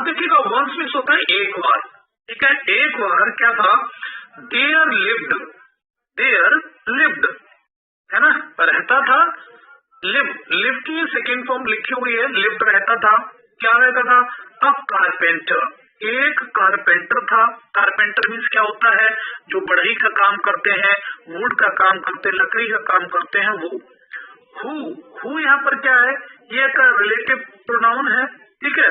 देखिएगा once means होता है एक बार, ठीक है। एक बार क्या था, देयर लिव्ड है ना, रहता था। लिव की सेकेंड फॉर्म लिखी हुई है, लिव्ड रहता था। क्या रहता था, अ कारपेंटर, एक कारपेंटर था। कारपेंटर मीन्स क्या होता है, जो बढ़ई का काम करते हैं, वुड का काम करते हैं, लकड़ी का काम करते हैं वो। हु यहाँ पर क्या है, ये एक रिलेटिव प्रोनाउन है, ठीक है।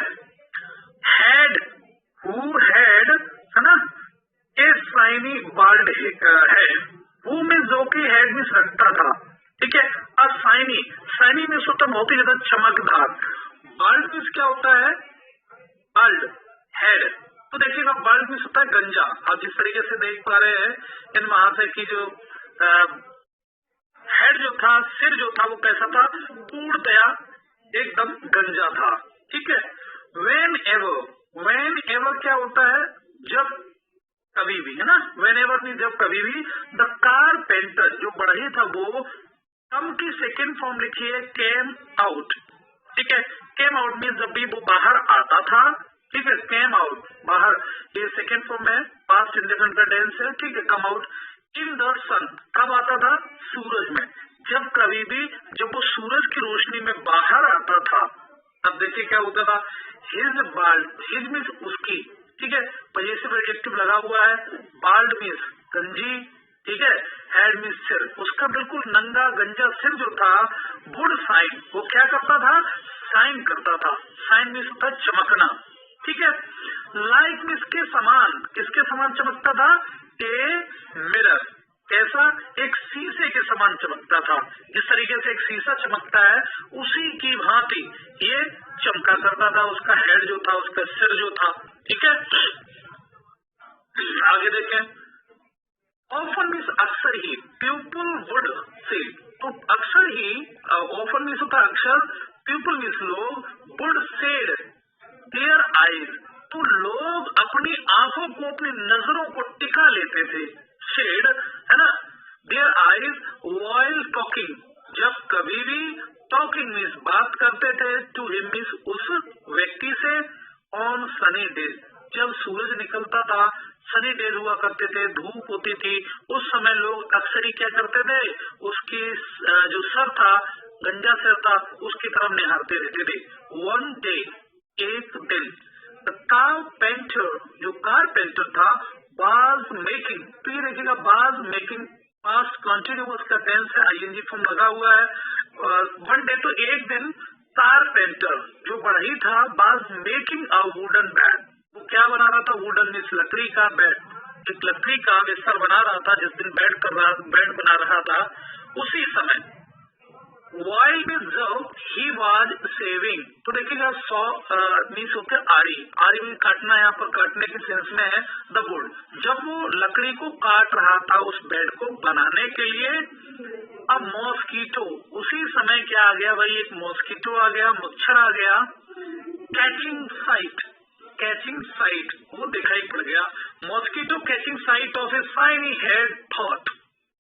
हैड, हु हैड है ना, a shiny bald head. Who means जो कि हेड मीन्स रखता था, ठीक है। अ शाइनी मीन्स होता है बहुत ही ज्यादा चमकदार। बाल्ड मीन्स क्या होता है, बाल्ड हेड। तो देखिएगा बाल्ड मीन्स होता है गंजा। आप जिस तरीके से देख पा रहे हैं इन महाशय की जो हेड जो था, सिर जो था वो कैसा था, पूर्णतया एकदम गंजा था, ठीक है। वेन एवर क्या होता है, जब कभी भी, है ना। वेन एवर मीन्स जब कभी भी। द कारपेंटर जो बढ़ई था वो, कम की सेकेंड फॉर्म लिखी है केम आउट, ठीक है। केम आउट मीन्स जब भी वो बाहर आता था, ठीक है। केम आउट बाहर, ये सेकेंड फॉर्म है, पास्ट इंडेफिनिट का टेंस है, ठीक है। कम आउट इन द सन, कब आता था, सूरज में। जब कभी भी जब वो सूरज की रोशनी में बाहर आता था, अब देखिए क्या होता था, हिज बाल्ड, हिज मीन्स उसकी, ठीक है। पजेसिव एडजेक्टिव लगा हुआ है। बाल्ड मीन्स गंजी, ठीक है। हेड मीन्स सिर, उसका बिल्कुल नंगा गंजा सिर जो था, वुड शाइन, वो क्या करता था, शाइन करता था। शाइन मीन्स होता है चमकना, ठीक है। लाइक मीन्स के समान, किसके समान चमकता था, ए मिरर, कैसा, एक शीशे के समान चमकता था। जिस तरीके से एक शीशा चमकता है उसी की भांति ये चमका करता था, उसका हेड जो था, उसका सिर जो था, ठीक है। आगे देखें, ऑफन मीन्स अक्सर ही, पीपल वुड सी, तो अक्सर ही, ऑफन मीन्स होता है अक्सर, पीपल मीन्स लोग, वुड सेड देयर आईज, तो लोग अपनी आंखों को, अपनी नजरों को टिका लेते थे। शेड है ना, देयर आईज व्हाइल टॉकिंग, जब कभी भी, टॉकिंग मीन्स बात करते थे, टू हिम मीन्स उस व्यक्ति से, ऑन सनी डे, जब सूरज निकलता था, सनी डे हुआ करते थे, धूप होती थी, उस समय लोग अक्सर ही क्या करते थे, उसकी जो सर था, गंजा सिर था, उसकी तरफ निहारते रहते थे। वन डे, एक दिन, कारपेंटर जो कारपेंटर था, वाज मेकिंग, तो ये देखिएगा वाज मेकिंग पास्ट कंटिन्यूअस का टेंस है, आईएनजी फॉर्म लगा हुआ है। वन डे तो एक दिन, कारपेंटर जो बढ़ई था, was making a wooden bed, वो क्या बना रहा था, वुडन मीन्स लकड़ी का बेड, एक लकड़ी का बिस्तर बना रहा था। जिस दिन बेड बना रहा था उसी समय, वाइल मीन्स जब, ही वाज सेविंग, तो देखिएगा सॉ मीन्स होते आरी, आरी मीन्स काटना, यहाँ पर काटने के सेंस में है द वुड, जब वो लकड़ी को काट रहा था उस बेड को बनाने के लिए। अब मॉस्कीटो, उसी समय क्या आ गया भाई, एक मॉस्कीटो आ गया, मच्छर आ गया। कैचिंग साइट वो दिखाई पड़ गया। Mosquito catching site of A shiny head thought,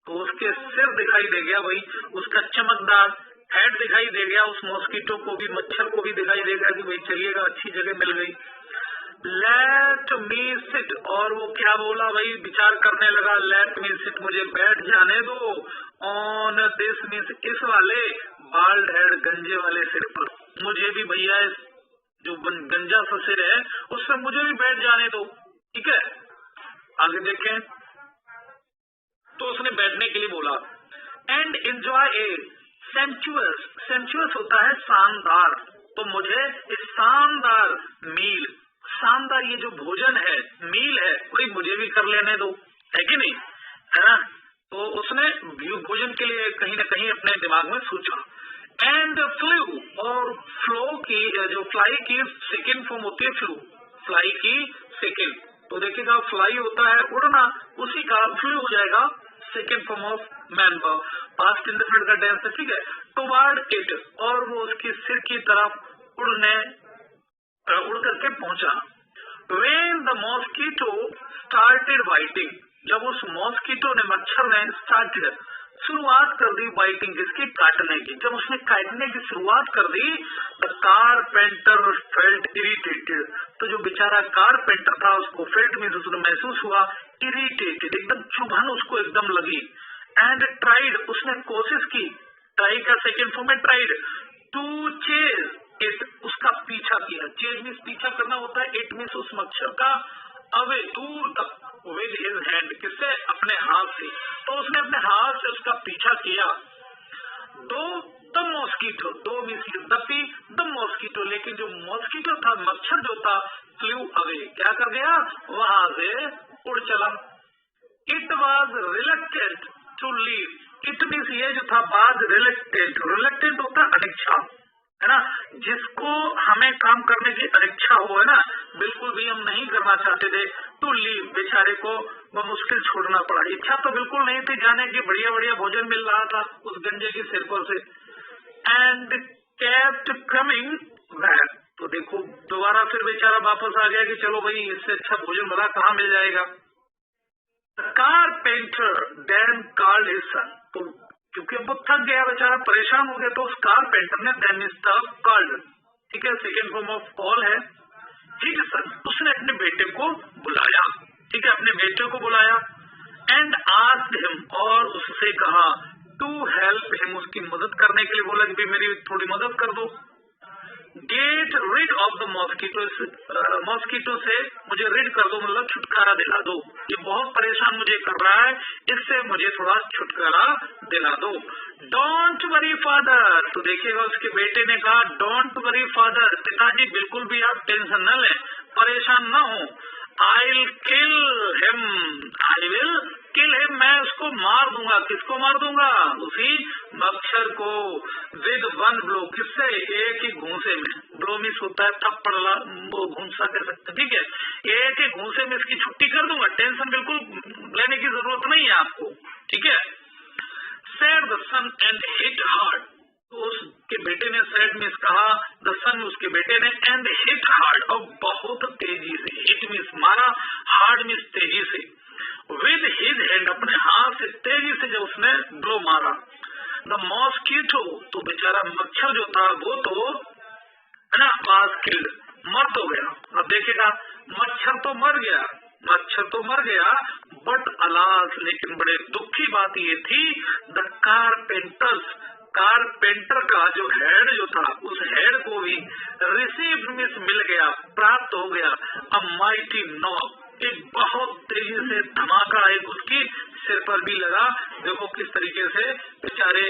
तो उसके सिर दिखाई दे गया भाई, उसका चमकदार हेड दिखाई दे गया, उस मॉस्कीटो को भी, मच्छर को भी दिखाई देगा कि भाई चलिएगा अच्छी जगह मिल गई। लेट मी सिट, और वो क्या बोला भाई, विचार करने लगा, लेट मी सिट, मुझे बैठ जाने दो, ऑन दिस मीन्स इस वाले, बाल्ड हेड गंजे वाले सिर पर, मुझे भी भैया जो गंजा सा सिर है उससे मुझे भी बैठ जाने दो, ठीक है। आगे देखें, तो उसने बैठने के लिए बोला। एंड एंजॉय ए सेंचुअस, सेंचुअस होता है शानदार, तो मुझे इस शानदार मील, शानदार ये जो भोजन है, मील है, कोई मुझे भी कर लेने दो, है कि नहीं, है ना। तो उसने भोजन के लिए कहीं न कहीं अपने दिमाग में सोचा। एंड फ्लू, और फ्लो की जो फ्लाई की सेकेंड फॉर्म होती है फ्लू, फ्लाई की सेकेंड, तो देखिएगा फ्लाई होता है उड़ना, उसी का फ्लू हो जाएगा second form of man verb, past indefinite का टेंस है, ठीक है। टुवर्ड इट, और वो उसकी सिर की तरफ उड़ करके पहुंचा। When the mosquito started biting, जब उस मॉस्किटो ने, मच्छर ने, स्टार्टेड शुरुआत कर दी बाइटिंग किसकी, काटने की। जब उसने काटने की शुरुआत कर दी, द कारपेंटर फेल्ट इरिटेटेड, तो जो बेचारा कारपेंटर था उसको फेल्ट में उसको महसूस हुआ इरिटेटेड, एकदम चुभन उसको एकदम लगी। एंड ट्राइड, उसने कोशिश की, ट्राई का सेकेंड फॉर्म है ट्राइड, टू चेज इट, उसका पीछा किया। चेज मीन्स पीछा करना होता है, इट मीन्स उस मच्छर का अवे दूर तक, विद हिज हैंड, किससे, अपने हाथ से। तो उसने अपने हाथ से उसका पीछा किया। दो द मॉस्किटो, दो मीन्स यद्यपि द मॉस्किटो, लेकिन जो मॉस्किटो था, मच्छर जो था, फ्लू अवे, क्या कर गया, वहां से उड़ चला। It was reluctant to leave, it means ये जो था बाज रिलक्टेंट, रिलक्टेंट होता है अनिच्छा, है ना, जिसको हमें काम करने की अनिच्छा हो, है ना, बिल्कुल भी हम नहीं करना चाहते थे, टू लीव, बेचारे को वो मुश्किल छोड़ना पड़ा। इच्छा तो बिल्कुल नहीं थी जाने की, बढ़िया बढ़िया भोजन मिल रहा था उस गंजे की सिर पर से। एंड केप्ट कमिंग बैक, तो देखो दोबारा फिर बेचारा वापस आ गया कि चलो भाई इससे अच्छा भोजन बड़ा कहाँ मिल जाएगा। Carpenter then called his son, तो क्योंकि अब वो थक गया बेचारा, परेशान हो गया, तो उस कारपेंटर ने देन इज कॉल्ड, ठीक है, सेकेंड फॉर्म ऑफ कॉल है, हिज सन, उसने अपने बेटे को बुलाया, ठीक है, अपने बेटे को बुलाया। एंड आस्क्ड हिम, और उससे कहा, टू हेल्प हिम, उसकी मदद करने के लिए बोला कि भाई मेरी थोड़ी मदद कर दो। Get rid of the mosquito, mosquito से मुझे रिड कर दो, मतलब छुटकारा दिला दो, ये बहुत परेशान मुझे कर रहा है, इससे मुझे थोड़ा छुटकारा दिला दो। डोंट वरी फादर, तो देखिएगा उसके बेटे ने कहा डोंट वरी फादर, पिताजी बिल्कुल भी आप टेंशन न लें, परेशान न हो। I will kill him, I will kill him, मैं उसको मार दूंगा। किसको मार दूंगा, उसी मच्छर को। विद वन ब्लो, किससे, एक ही घूंसे में, ब्लो मिस होता है थप्पड़, वो घूंसा कह सकते, ठीक है, एक ही घूंसे में इसकी छुट्टी कर दूंगा, टेंशन बिल्कुल लेने की जरूरत नहीं है आपको, ठीक है। Said the son and hit hard, तो उसके बेटे ने, सेड मीन्स कहा, द सन उसके बेटे ने, एंड हिट हार्ड, और बहुत तेजी से, हिट मीन्स मारा, हार्ड मीन्स तेजी से, विद हिज हैंड, अपने हाथ से तेजी से जब उसने ब्लो मारा। द मॉस्किटो, तो बेचारा मच्छर जो था वो तो, है ना, पास किल्ड, मर तो गया। अब देखिएगा मच्छर तो मर गया, मच्छर तो मर गया, बट अलास, लेकिन बड़े दुख की बात ये थी, द कारपेंटर्स, कारपेंटर का जो हेड जो था, उस हेड को भी रिसीव मिस मिल गया, प्राप्त हो गया, अ माइटी नॉक, एक बहुत तेजी से धमाका एक उसकी सिर पर भी लगा। देखो किस तरीके से बेचारे